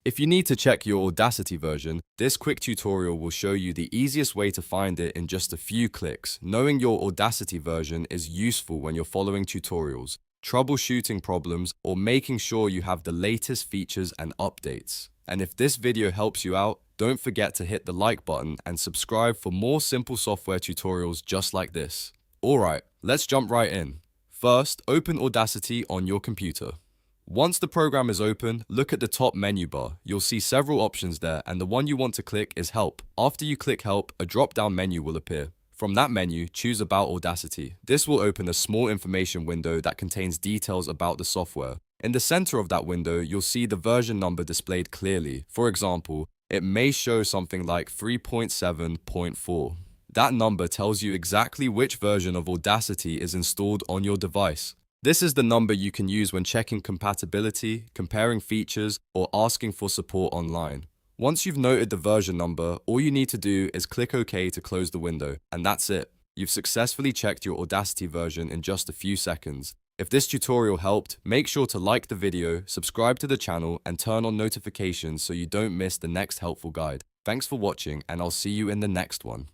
If you need to check your Audacity version, this quick tutorial will show you the easiest way to find it in just a few clicks. Knowing your Audacity version is useful when you're following tutorials, troubleshooting problems, or making sure you have the latest features and updates. And if this video helps you out, don't forget to hit the like button and subscribe for more simple software tutorials just like this. Alright, let's jump right in. First, open Audacity on your computer. Once the program is open, look at the top menu bar. You'll see several options there, and the one you want to click is Help. After you click Help, a drop-down menu will appear. From that menu, choose About Audacity. This will open a small information window that contains details about the software. In the center of that window, you'll see the version number displayed clearly. For example, it may show something like 3.7.4. That number tells you exactly which version of Audacity is installed on your device. This is the number you can use when checking compatibility, comparing features, or asking for support online. Once you've noted the version number, all you need to do is click OK to close the window, and that's it. You've successfully checked your Audacity version in just a few seconds. If this tutorial helped, make sure to like the video, subscribe to the channel, and turn on notifications so you don't miss the next helpful guide. Thanks for watching, and I'll see you in the next one.